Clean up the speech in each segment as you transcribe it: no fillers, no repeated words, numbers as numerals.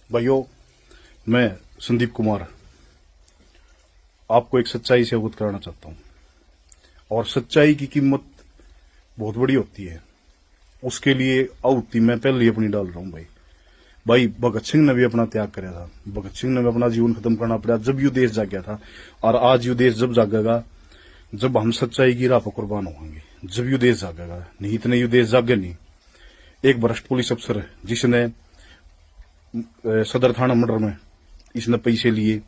भाइयों, मैं संदीप कुमार आपको एक सच्चाई से अवगत कराना चाहता हूं। और सच्चाई की कीमत बहुत बड़ी होती है। उसके लिए आहुति मैं पहले ही अपनी डाल रहा हूं। भाई भगत सिंह ने भी अपना त्याग कराया था। भगत सिंह ने भी अपना जीवन खत्म करना पड़ा जब यू देश जाग गया था। और आज यू देश जब जागेगा जब हम सच्चाई की राह पर कुर्बान होंगे, जब यू देश जागेगा। नहीं इतने यू देश जागे नहीं। एक भ्रष्ट पुलिस अफसर है जिसने सदर थाना मर्डर में इसने पैसे लिए।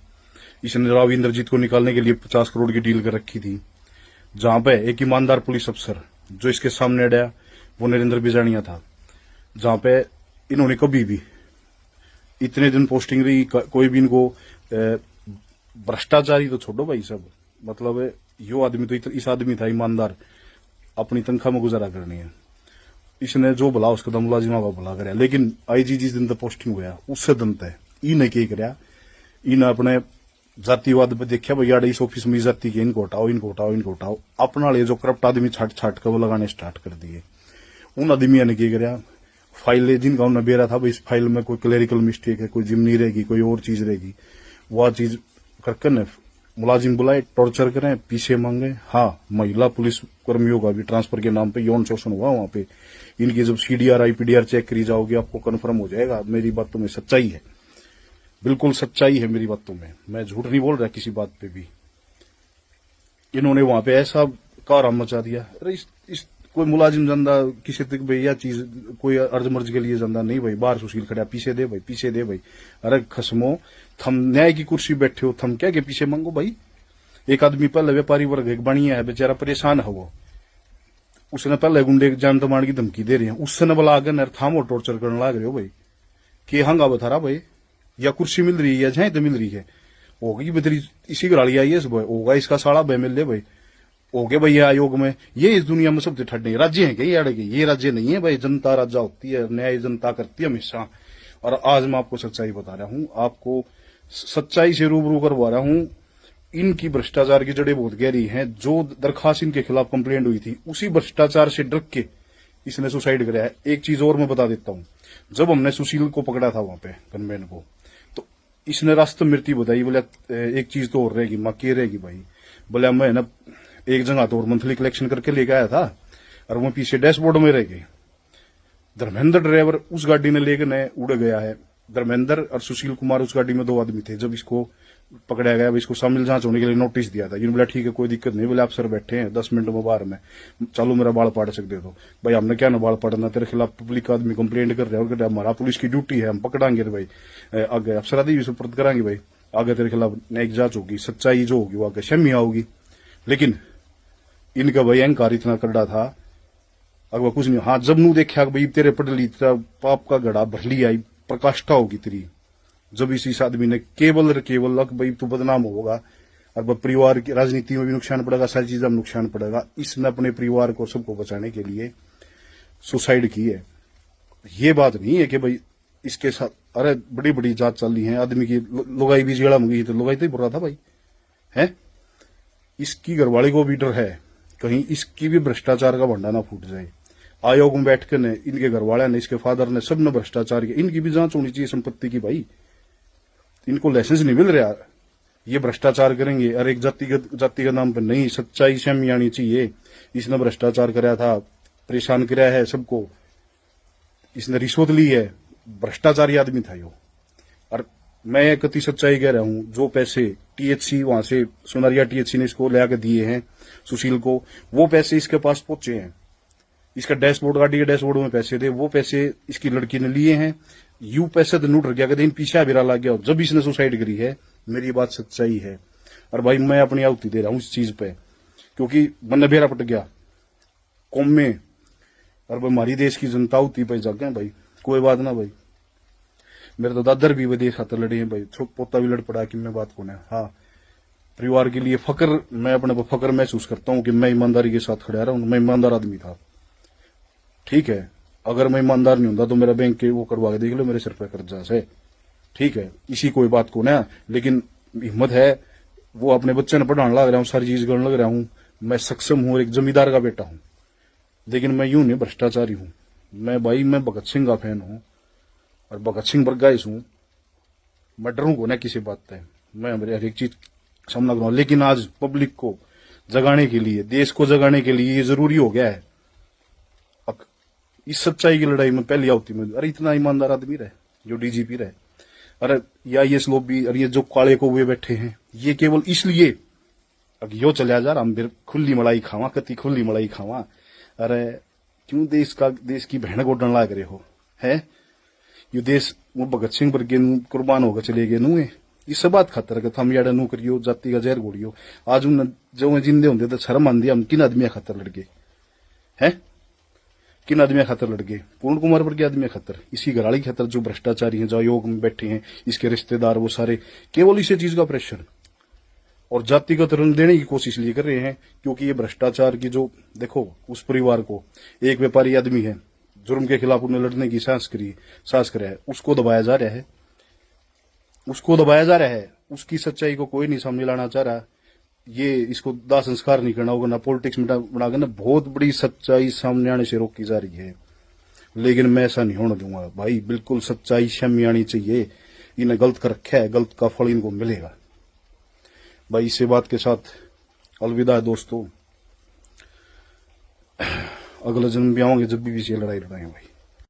इसने राव इंद्रजीत को निकालने के लिए 50 करोड़ की डील कर रखी थी। जहां पे एक ईमानदार पुलिस अफसर जो इसके सामने अड़ा वो नरेंद्र बिजानिया था। जहां पे इन्होंने कभी भी इतने दिन पोस्टिंग रही, कोई भी इनको भ्रष्टाचारी तो छोड़ो भाई सब, मतलब यो आदमी तो इस आदमी था ईमानदार, अपनी तनख्वाह में गुजारा करनी है। इसने जो भला उसका दम मुलाजिमा का भला कराया। लेकिन आईजी जिस दिन तक पोस्टिंग हुआ उससे दिन तय इन्हें क्या कराया, इन अपने जातिवाद पे देखा भैया इस ऑफिस में जाति के इनको हटाओ, इनको हटाओ, इनको हटाओ। अपना ले जो करप्ट आदमी छाट छाट कर वो लगाने स्टार्ट कर दिए। उन आदमियों ने क्या कराया, फाइल जिनका उन्हें बेरा था भाई इस फाइल में कोई क्लेरिकल मिस्टेक है, कोई जिमनी रहेगी, कोई और चीज रहेगी, वह चीज करके न मुलाजिम बुलाए, टॉर्चर करें, पीछे मांगे। हाँ, महिला पुलिस कर्मियों का भी ट्रांसफर के नाम पे यौन शोषण हुआ वहां पे। इनकी जब सीडीआर आईपीडीआर चेक करी जाओगे आपको कन्फर्म हो जाएगा। मेरी बातों में सच्चाई है, बिल्कुल सच्चाई है मेरी बातों में, मैं झूठ नहीं बोल रहा किसी बात पे भी। इन्होंने वहां पे ऐसा कारम मचा दिया। अरे इस कोई मुलाजिम जंदा किसी तक भाई यह चीज कोई अर्ज मर्ज के लिए जंदा नहीं भाई, बाहर सुशील खड़ा पीछे दे भाई, पीछे दे भाई। अरे खसमो, थम न्याय की कुर्सी बैठे हो, थम क्या के पीछे मांगो भाई। एक आदमी पहले व्यापारी वर्ग एक बढ़िया है, बेचारा परेशान है वो, उसने पहले गुंडे जान तो मार की धमकी दे रही है, उसने बोला आगे नर थामो टॉर्चर करने लग रहे हो भाई। के हंगा बता रहा भाई, या कुर्सी मिल रही है या झाई तो मिल रही है, होगी बेतरी इसी गाड़ी आई है होगा इसका साड़ा बे मिल ले भाई, हो गए भैया आयोग में। ये इस दुनिया में सबसे ठंडे राज्य है क्या ये अड़े? ये राज्य नहीं है भाई, जनता राजा होती है, न्याय जनता करती है हमेशा। और आज मैं आपको सच्चाई बता रहा हूं, आपको सच्चाई से रूबरू करवा रहा हूं। इनकी भ्रष्टाचार की जड़ें बहुत गहरी हैं। जो दरखास्त इनके खिलाफ कंप्लेंट हुई थी उसी भ्रष्टाचार से डर के इसने सुसाइड कराया है। एक चीज और मैं बता देता हूं, जब हमने सुशील को पकड़ा था वहां पे गनमैन को, तो इसने रास्ते मृत्यु बताई। बोले एक चीज तो और रहेगी, मां के रहेगी भाई। बोले मैं ना एक जगह तो और मंथली कलेक्शन करके लेके आया था और वो पीछे डैशबोर्ड में रह गए। धर्मेंद्र ड्राइवर उस गाड़ी ने लेकर नए उड़ गया है। धर्मेंद्र और सुशील कुमार उस गाड़ी में दो आदमी थे। जब इसको पकड़ा गया, इसको शामिल जांच होने के लिए नोटिस दिया था। इन्होंने बोला ठीक है कोई दिक्कत नहीं, बोले आप सर बैठे हैं 10 मिनट में बाहर में, चलो मेरा बाल पाड़ सकते हो। भाई हमने क्या ना बाल पाड़ना, तेरे खिलाफ पब्लिक आदमी कंप्लेंट कर रहे हैं, हमारा पुलिस की ड्यूटी है, हम पकड़ांगे भाई, आगे अफसरादी सुपुर्द करांगे भाई, आगे तेरे खिलाफ न्यायिक जांच होगी, सच्चाई जो होगी वो आगे शमिया होगी। लेकिन इनका भाई अहंकार इतना करड़ा था, अगर कुछ नहीं। हाँ, जब नू देखा भाई तेरे पटली तेरा पाप का गड़ा भरली आई, प्रकाष्ठा होगी तेरी, जब इस आदमी ने केवल भाई तू बदनाम होगा और परिवार की राजनीति में भी नुकसान पड़ेगा, सारी चीजों में नुकसान पड़ेगा। इसने अपने परिवार को सबको बचाने के लिए सुसाइड की है। ये बात नहीं है कि भाई इसके साथ अरे बड़ी बड़ी जांच चल रही है, आदमी की लुगाई भी जेड़ा मंगी तो लुगाई तो ही बुरा था भाई है। इसकी घरवाली को भी डर है कहीं इसकी भी भ्रष्टाचार का भंडा ना फूट जाए। आयोग में बैठ कर ने इनके घरवाले ने, इसके फादर ने, सब ने भ्रष्टाचार किया। इनकी भी जांच होनी चाहिए संपत्ति की भाई। इनको लाइसेंस नहीं मिल रहा, ये भ्रष्टाचार करेंगे। और एक जाति के नाम पर नहीं, सच्चाई सामने आनी चाहिए। इसने भ्रष्टाचार कराया था, परेशान कराया है सबको, इसने रिश्वत ली है, भ्रष्टाचारी आदमी था यो। और मैं कति सच्चाई कह रहा हूं, जो पैसे टीएचसी वहां से सोनारिया टीएचसी ने इसको ले आकर दिए हैं सुशील को, वो पैसे इसके पास पहुंचे हैं। इसका डैशबोर्ड, गाड़ी के डैशबोर्ड में पैसे थे, वो पैसे इसकी लड़की ने लिए हैं। यू पैसे तो नूट गया, कहते पीछे बिरा लग गया जब इसने सुसाइड करी है। मेरी बात सच्चाई है। और भाई मैं अपनी आहुति दे रहा हूं इस चीज पे, क्योंकि मन बेरा पट गया कौम में, और हमारी देश की जनता आहुति पे जाग गए भाई। कोई बात ना भाई, मेरे तो दादर भी देश खातर लड़े हैं भाई, पोता भी लड़ पड़ा कि मैं बात कौन है। हाँ, परिवार के लिए फक्र, मैं अपने को फक्र महसूस करता हूं कि मैं ईमानदारी के साथ खड़ा रहा हूं। मैं ईमानदार आदमी था, ठीक है। अगर मैं ईमानदार नहीं होता तो मेरा बैंक के वो करवा के देख लो मेरे सिर पर कर्जा से, ठीक है। इसी कोई बात को ना, लेकिन हिम्मत है, वो अपने बच्चे ने पढ़ाने लग रहा हूँ, सारी चीज करने लग रहा हूँ, मैं सक्षम हूँ, एक जमींदार का बेटा हूँ। लेकिन मैं यूं नहीं भ्रष्टाचारी हूँ। मैं भाई मैं भगत सिंह का फैन हूँ और भगत सिंह पर गाइस हूँ। मैं डरूंगा ना किसी बात से, मैं मेरे हर एक चीज सामना करूंगा। लेकिन आज पब्लिक को जगाने के लिए, देश को जगाने के लिए ये जरूरी हो गया है। इस सच्चाई की लड़ाई में पहली आवती में, अरे इतना ईमानदार आदमी रहे जो डीजीपी रहे, अरे या ये लोग भी, अरे ये जो काले को हुए बैठे हैं, ये केवल इसलिए अब यो चला जा रहा हम फिर खुली मलाई खावा, कति खुली मलाई खावा। अरे क्यों देश की बहन को डर लाग रहे हो है? यो देश वो भगत सिंह वर्गे कुर्बान होकर चले गए नू इस बात खातर हम याडा नू करियो, जाति का जहर घोड़ियो। आज उन जो जिंदे होंगे तो शर्म आंदी, हम किन आदमी खातर लड़के हैं, किन आदमी खातर लड़के? पूर्ण कुमार वर्गे आदमी खातर, इसी घराड़ी खातर जो भ्रष्टाचारी हैं, जो आयोग में बैठे हैं, इसके रिश्तेदार, वो सारे केवल इसी चीज का प्रेशर और जातिगत रंग देने की कोशिश लिए कर रहे हैं। क्योंकि ये भ्रष्टाचार की जो देखो, उस परिवार को एक व्यापारी आदमी है, जुर्म के खिलाफ उन्हें लड़ने की साहस करे है, उसको दबाया जा रहा है, उसको दबाया जा रहा है। उसकी सच्चाई को कोई नहीं सामने लाना चाह रहा। ये इसको दाह संस्कार नहीं करना होगा, ना पॉलिटिक्स में बनाकर ना बहुत बड़ी सच्चाई सामने आने से रोकी जा रही है। लेकिन मैं ऐसा नहीं होने दूंगा भाई, बिल्कुल सच्चाई सामने आनी चाहिए। इन्हें गलत कर रखा है, गलत का फल इनको मिलेगा भाई। इसी बात के साथ अलविदा है दोस्तों, अगला जन्म भी आऊंगे जब भी ये लड़ाई लड़ाएंगे भाई।